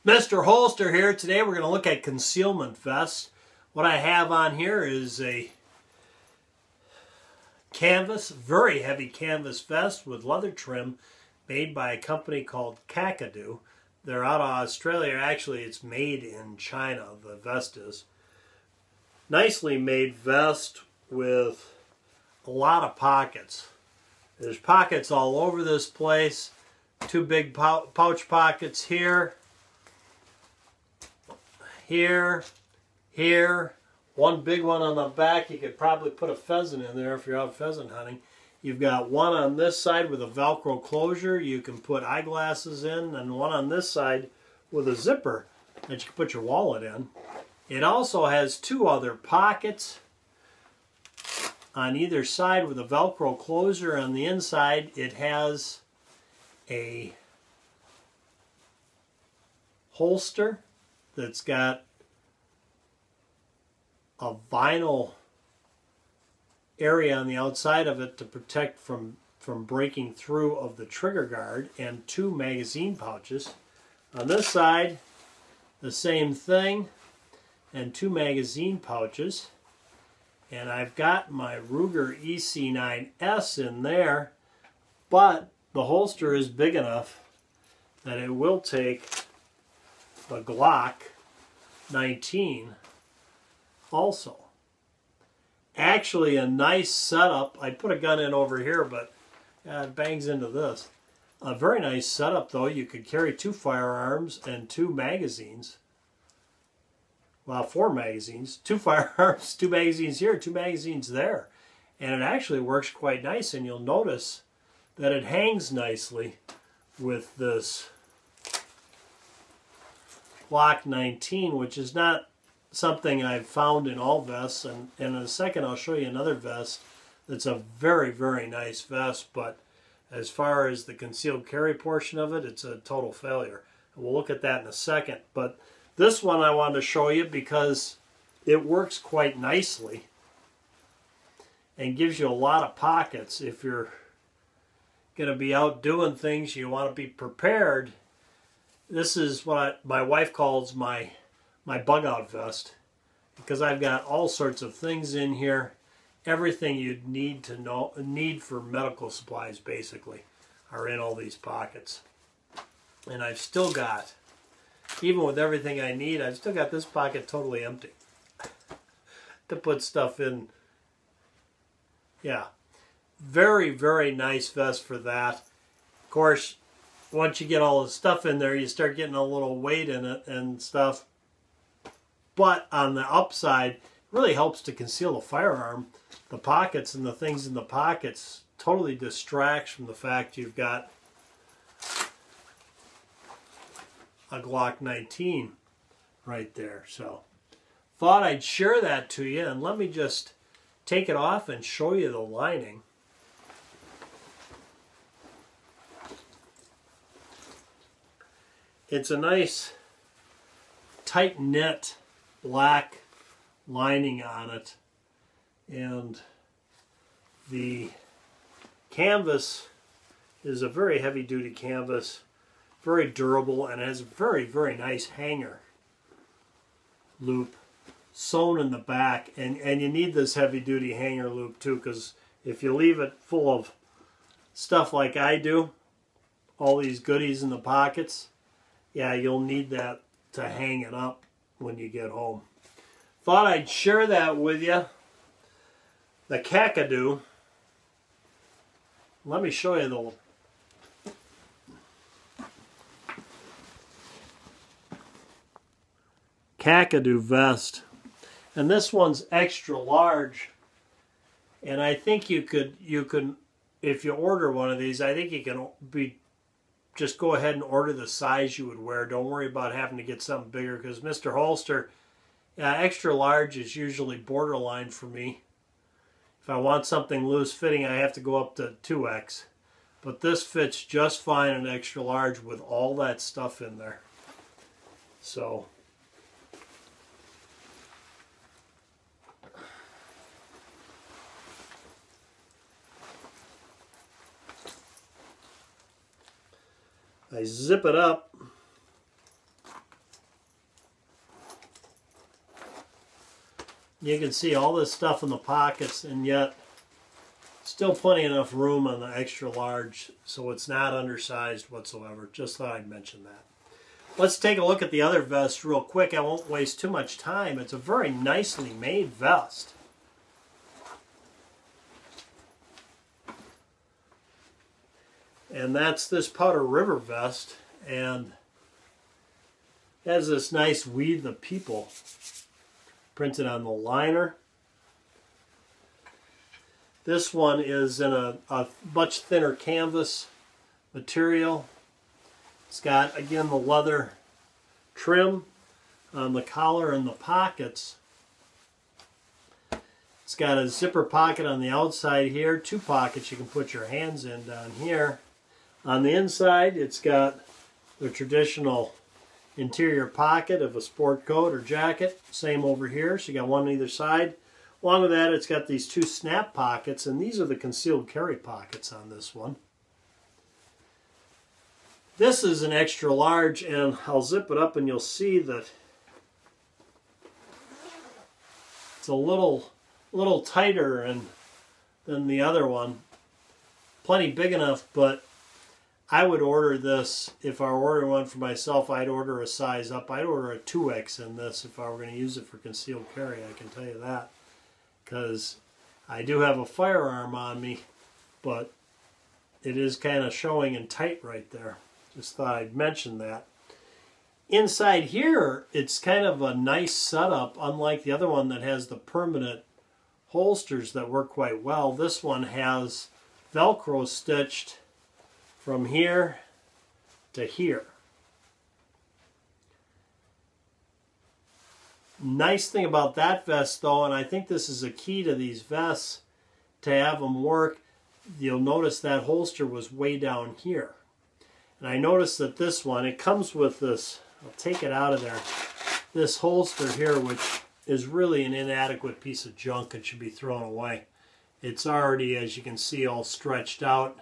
Mr. Holster here. Today we're going to look at concealment vests. What I have on here is a canvas, very heavy canvas vest with leather trim made by a company called Kakadu. They're out of Australia. Actually, it's made in China, the vest is. Nicely made vest with a lot of pockets. There's pockets all over this place. Two big pouch pockets here. Here, one big one on the back. You could probably put a pheasant in there if you're out pheasant hunting. You've got one on this side with a Velcro closure you can put eyeglasses in, and one on this side with a zipper that you can put your wallet in. It also has two other pockets on either side with a Velcro closure. On the inside it has a holster that's got a vinyl area on the outside of it to protect from breaking through of the trigger guard, and two magazine pouches. On this side, the same thing, and two magazine pouches. And I've got my Ruger EC9S in there, but the holster is big enough that it will take the Glock 19 also. Actually, a nice setup. I put a gun in over here, but it bangs into this. A very nice setup, though. You could carry two firearms and two magazines. Well, four magazines. Two firearms, two magazines here, two magazines there. And it actually works quite nice, and you'll notice that it hangs nicely with this Glock 19, which is not something I've found in all vests, and in a second I'll show you another vest that's a very, very nice vest, but as far as the concealed carry portion of it, it's a total failure. We'll look at that in a second, but this one I wanted to show you because it works quite nicely and gives you a lot of pockets. If you're going to be out doing things, you want to be prepared. This is what my wife calls my bug out vest, because I've got all sorts of things in here. Everything you'd need for medical supplies basically are in all these pockets. And I've still got, even with everything I need, I've still got this pocket totally empty to put stuff in. Yeah, very, very nice vest for that. Of course, once you get all the stuff in there, you start getting a little weight in it and stuff. But on the upside, it really helps to conceal the firearm. The pockets and the things in the pockets totally distracts from the fact you've got a Glock 19 right there. So, thought I'd share that to you, and let me just take it off and show you the lining. It's a nice tight-knit black lining on it, and the canvas is a very heavy-duty canvas, very durable, and has a very, very nice hanger loop sewn in the back. And you need this heavy-duty hanger loop too, because if you leave it full of stuff like I do, all these goodies in the pockets, yeah, you'll need that to hang it up when you get home. Thought I'd share that with you. The Kakadu. Let me show you the Kakadu vest. And this one's extra large. And I think you can, if you order one of these, I think you can just go ahead and order the size you would wear. Don't worry about having to get something bigger, because Mr. Holster, extra large is usually borderline for me. If I want something loose fitting, I have to go up to 2X. But this fits just fine in extra large with all that stuff in there. So, I zip it up You can see all this stuff in the pockets, and yet still plenty enough room on the extra large, so it's not undersized whatsoever. Just thought I'd mention that. Let's take a look at the other vest real quick. I won't waste too much time. It's a very nicely made vest. And that's this Powder River vest, and has this nice "We the People" printed on the liner. This one is in a much thinner canvas material. It's got, again, the leather trim on the collar and the pockets. It's got a zipper pocket on the outside here, 2 pockets you can put your hands in down here. On the inside, it's got the traditional interior pocket of a sport coat or jacket. Same over here, so you got one on either side. Along with that, it's got these 2 snap pockets, and these are the concealed carry pockets on this one. This is an extra large, and I'll zip it up and you'll see that it's a little tighter than the other one. Plenty big enough, but I would order this, if I were ordering one for myself, I'd order a size up. I'd order a 2X in this if I were going to use it for concealed carry, I can tell you that. Because I do have a firearm on me, but it is kind of showing and tight right there. Just thought I'd mention that. Inside here, it's kind of a nice setup, unlike the other one that has the permanent holsters that work quite well. This one has Velcro stitched from here to here. Nice thing about that vest, though, and I think this is a key to these vests to have them work, you'll notice that holster was way down here. And I noticed that this one, it comes with this, I'll take it out of there, this holster here, which is really an inadequate piece of junk and should be thrown away. It's already, as you can see, all stretched out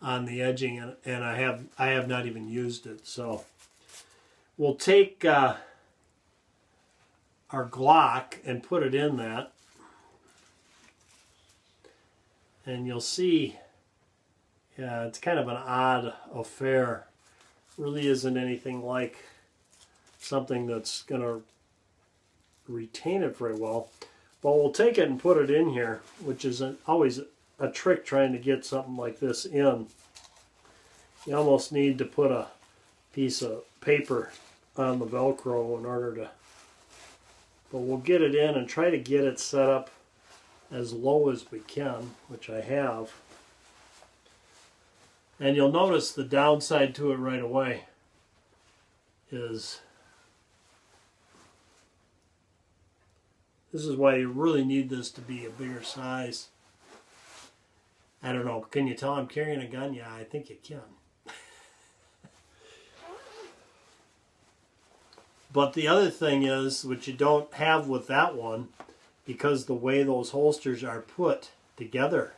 on the edging, and I have not even used it. So we'll take our Glock and put it in that, and you'll see, yeah, it's kind of an odd affair. Really isn't anything like something that's going to retain it very well. But we'll take it and put it in here, which is always a trick trying to get something like this in. You almost need to put a piece of paper on the Velcro in order to, but we'll get it in and try to get it set up as low as we can, which I have. And you'll notice the downside to it right away is this is why you really need this to be a bigger size. I don't know, can you tell I'm carrying a gun? Yeah, I think you can. But the other thing is, which you don't have with that one, because the way those holsters are put together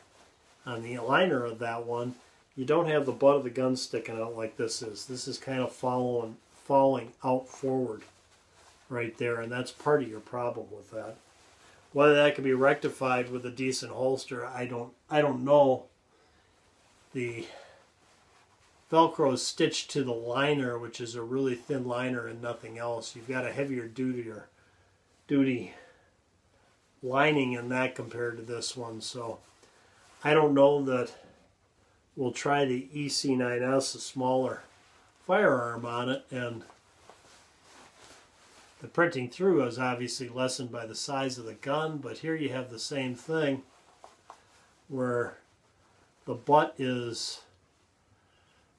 on the liner of that one, you don't have the butt of the gun sticking out like this is. This is kind of falling out forward right there, and that's part of your problem with that. Whether that can be rectified with a decent holster, I don't know. The Velcro is stitched to the liner, which is a really thin liner and nothing else. You've got a heavier duty lining in that compared to this one, so I don't know that we'll try the EC9S, a smaller firearm on it, and the printing through is obviously lessened by the size of the gun, but here you have the same thing where the butt is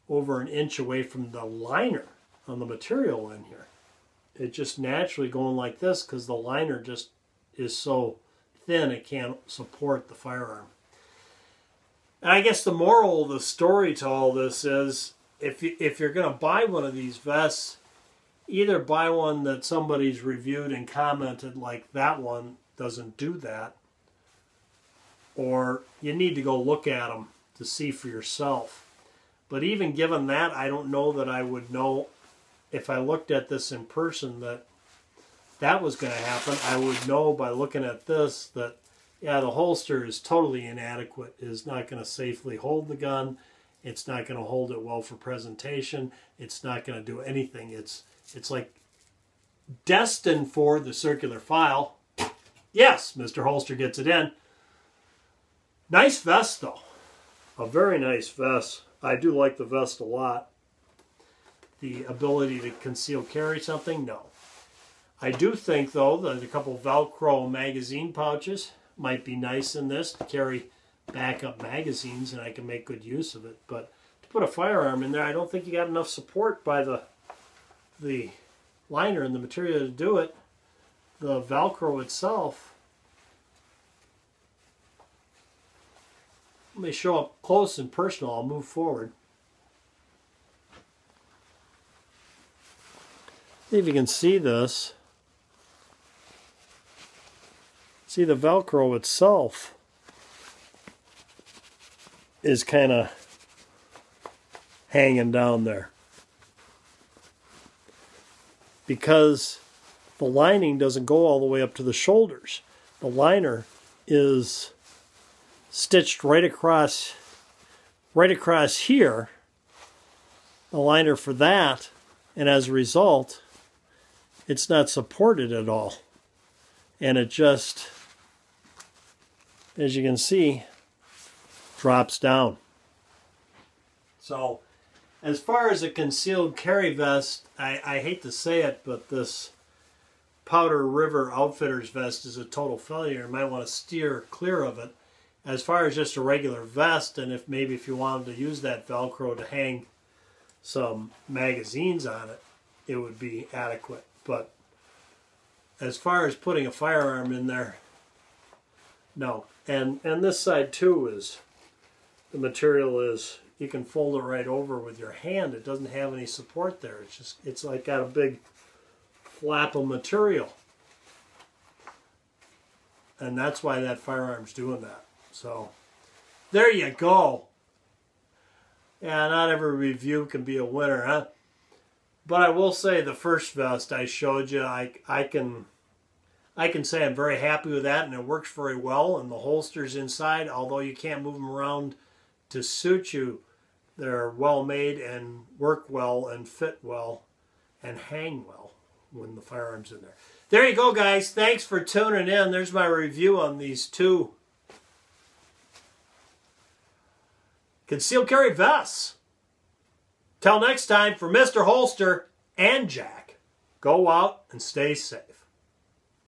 over an inch away from the liner on the material in here. It's just naturally going like this because the liner just is so thin it can't support the firearm. And I guess the moral of the story to all this is if you're going to buy one of these vests, either buy one that somebody's reviewed and commented like that one doesn't do that, or you need to go look at them to see for yourself. But even given that, I don't know that I would know if I looked at this in person that that was going to happen, I would know by looking at this that, yeah, the holster is totally inadequate. It is not going to safely hold the gun. It's not going to hold it well for presentation. It's not going to do anything. It's like destined for the circular file. Yes, Mr. Holster gets it in. Nice vest, though. A very nice vest. I do like the vest a lot. The ability to conceal carry something, no. I do think, though, that a couple Velcro magazine pouches might be nice in this to carry backup magazines, and I can make good use of it. But to put a firearm in there, I don't think you got enough support by the liner and the material to do it. The Velcro itself, let me show up close and personal. I'll move forward. See if you can see this. See, the Velcro itself is kind of hanging down there, because the lining doesn't go all the way up to the shoulders. The liner is stitched right across here, the liner for that, and as a result, it's not supported at all. And it just, as you can see, drops down. So, as far as a concealed carry vest, I hate to say it, but this Powder River Outfitters vest is a total failure. You might want to steer clear of it. As far as just a regular vest, and if you wanted to use that Velcro to hang some magazines on it, it would be adequate. But as far as putting a firearm in there, no. And this side too is, the material is, you can fold it right over with your hand. It doesn't have any support there. It's like got a big flap of material. And that's why that firearm's doing that. So there you go. Yeah, not every review can be a winner, huh? But I will say the first vest I showed you, I can say I'm very happy with that, and it works very well. And the holsters inside, although you can't move them around to suit you, they're well made and work well and fit well and hang well when the firearm's in there. There you go, guys. Thanks for tuning in. There's my review on these two concealed carry vests. Till next time, for Mr. Holster and Jack, go out and stay safe.